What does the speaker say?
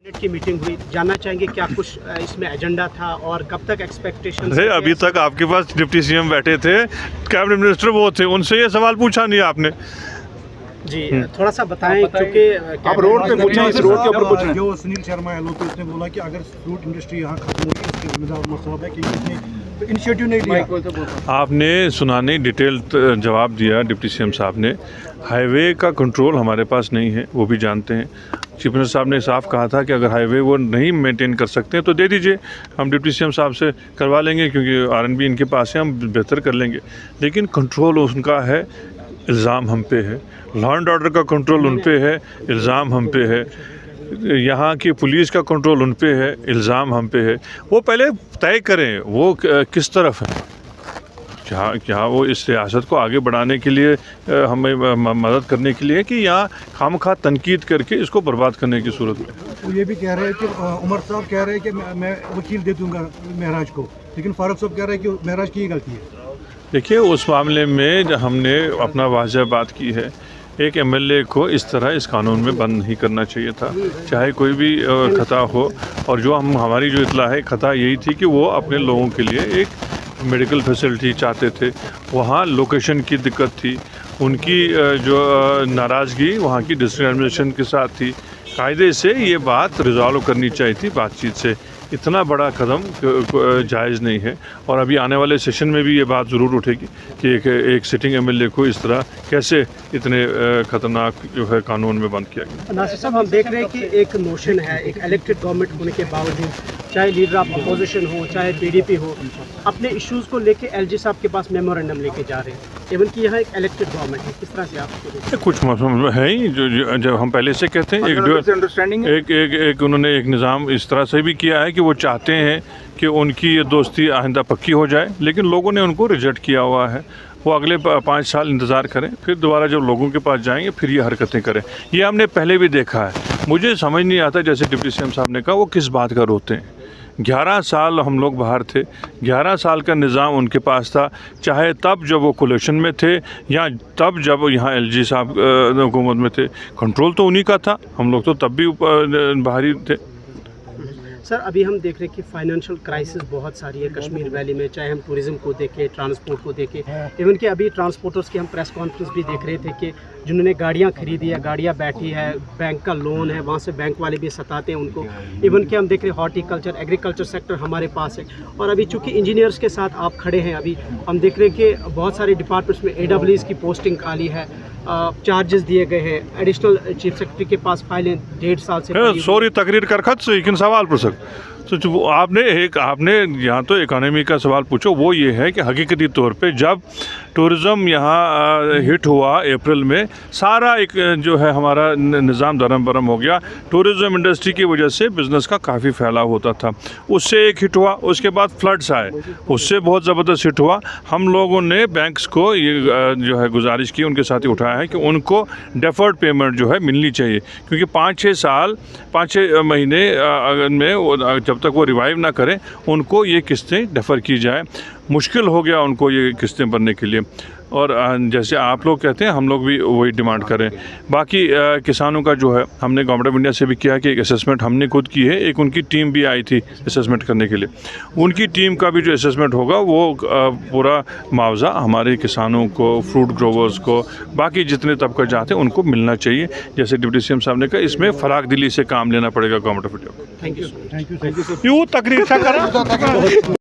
की मीटिंग हुई, जानना चाहेंगे क्या कुछ इसमें एजेंडा था और कब तक एक्सपेक्टेशन अरे अभी तक आपके पास डिप्टी सीएम बैठे थे, कैबिनेट मिनिस्टर वो थे, उनसे ये सवाल पूछा नहीं आपने। जी थोड़ा सा बताएं, क्योंकि आप रोड पे पूछें, इस रोड के ऊपर पूछें। जो सुनील शर्मा है लोग, उसने बोला कि अगर फ्रूट इंडस्ट्री यहाँ खत्म होगी इसके जिम्मेदार उमर साहब है कि इसने इनिशिएटिव नहीं लिया। आपने सुना नहीं, डिटेल जवाब दिया डिप्टी सीएम साहब ने। हाईवे का कंट्रोल हमारे पास नहीं है, वो भी जानते हैं। चीफ मिनिस्टर साहब ने साफ कहा था कि अगर हाईवे वो नहीं मेंटेन कर सकते हैं तो दे दीजिए, हम डिप्टी सीएम साहब से करवा लेंगे, क्योंकि R&B इनके पास है, हम बेहतर कर लेंगे। लेकिन कंट्रोल उनका है, इल्ज़ाम हम पे है। लॉ एंड ऑर्डर का कंट्रोल उन पे है, इल्ज़ाम हम पे है। यहाँ की पुलिस का कंट्रोल उन पे है, इल्ज़ाम हम पे है। वो पहले तय करें वो किस तरफ है, क्या वो इस सियासत को आगे बढ़ाने के लिए हमें मदद करने के लिए, कि यहाँ खामखा तनकीद करके इसको बर्बाद करने की सूरत में। वो ये भी कह रहे हैं कि उमर साहब कह रहे हैं कि मैं वकील दे दूंगा महराज को, लेकिन फारूक साहब कह रहे हैं कि महराज की ही गलती है। देखिए, उस मामले में हमने अपना वाज़ह बात की है। एक MLA को इस तरह इस कानून में बंद नहीं करना चाहिए था, चाहे कोई भी खता हो। और जो हमारी जो इत्तला है, खता यही थी कि वो अपने लोगों के लिए एक मेडिकल फैसिलिटी चाहते थे, वहाँ लोकेशन की दिक्कत थी, उनकी जो नाराज़गी वहाँ की डिस्ट्रिक्ट एडमिनिस्ट्रेशन के साथ थी। कायदे से ये बात रिजॉल्व करनी चाहिए थी बातचीत से। इतना बड़ा कदम जायज़ नहीं है, और अभी आने वाले सेशन में भी ये बात ज़रूर उठेगी कि एक सिटिंग MLA को इस तरह कैसे इतने ख़तरनाक जो है कानून में बंद किया गया। नासिर साहब, हम देख रहे हैं कि एक नोशन है, एक इलेक्टेड गवर्नमेंट होने के बावजूद, चाहे लीडर ऑफ अपोजिशन हो चाहे PDP हो, अपने इश्यूज़ को लेके LG साहब के पास मेमोरेंडम लेके जा रहे हैं, इवन कि यहाँ एक इलेक्टेड गवर्नमेंट है। किस तरह से आप कुछ मसला है ही जो हम पहले से कहते हैं, एक उन्होंने एक निज़ाम इस तरह से भी किया है कि वो चाहते हैं कि उनकी ये दोस्ती आइंदा पक्की हो जाए, लेकिन लोगों ने उनको रिजेक्ट किया हुआ है। वो अगले 5 साल इंतज़ार करें, फिर दोबारा जब लोगों के पास जाएंगे फिर ये हरकतें करें। ये हमने पहले भी देखा है। मुझे समझ नहीं आता, जैसे डिप्टी सीएम साहब ने कहा, वो किस बात का रोते हैं। 11 साल हम लोग बाहर थे, 11 साल का निज़ाम उनके पास था, चाहे तब जब वो कोलिशन में थे या तब जब यहाँ LG साहब हुकूमत में थे। कंट्रोल तो उन्हीं का था, हम लोग तो तब भी बाहरी थे। सर, अभी हम देख रहे हैं कि फाइनेंशियल क्राइसिस बहुत सारी है कश्मीर वैली में, चाहे हम टूरिज़्म को देखें, ट्रांसपोर्ट को देखें, इवन कि अभी ट्रांसपोर्टर्स की हम प्रेस कॉन्फ्रेंस भी देख रहे थे कि जिन्होंने गाड़ियां खरीदी है, गाड़ियां बैठी है, बैंक का लोन है, वहाँ से बैंक वाले भी सताते हैं उनको। इवन कि हम देख रहे हैं हॉर्टिकल्चर, एग्रीकल्चर सेक्टर हमारे पास है। और अभी चूँकि इंजीनियर्स के साथ आप खड़े हैं, अभी हम देख रहे हैं कि बहुत सारे डिपार्टमेंट्स में AWS की पोस्टिंग खाली है, चार्जेस दिए गए हैं, एडिशनल चीफ सेक्रेटरी के पास फाइलें 1.5 साल से सॉरी तकरीर कर खत से लेकिन सवाल पूछ तो आपने यहाँ तो इकोनॉमी का सवाल पूछो। वो ये है कि हकीकती तौर पे जब टूरिज़्म यहाँ हिट हुआ अप्रैल में, सारा एक जो है हमारा निज़ाम दरम बरम हो गया। टूरिज़्म इंडस्ट्री की वजह से बिज़नेस का काफ़ी फैलाव होता था, उससे एक हिट हुआ। उसके बाद फ्लड्स आए, उससे बहुत ज़बरदस्त हिट हुआ। हम लोगों ने बैंक्स को ये जो है गुजारिश की, उनके साथ ही उठाया है कि उनको डेफर्ड पेमेंट जो है मिलनी चाहिए, क्योंकि 5-6 महीने में जब तक वो रिवाइव ना करें, उनको ये किस्तें डेफर की जाए। मुश्किल हो गया उनको ये किस्तें भरने के लिए, और जैसे आप लोग कहते हैं हम लोग भी वही डिमांड करें। बाकी किसानों का जो है, हमने गवर्नमेंट ऑफ इंडिया से भी किया कि एक असेसमेंट हमने खुद की है, एक उनकी टीम भी आई थी असेसमेंट करने के लिए। उनकी टीम का भी जो असेसमेंट होगा वो पूरा मुआवजा हमारे किसानों को, फ्रूट ग्रोवर्स को, बाकी जितने तबका चाहते हैं उनको मिलना चाहिए। जैसे डिप्टी सीएम साहब ने कहा, इसमें फराग दिली से काम लेना पड़ेगा गवर्नमेंट ऑफ इंडिया को। Thank you. यूँ तकरीर करा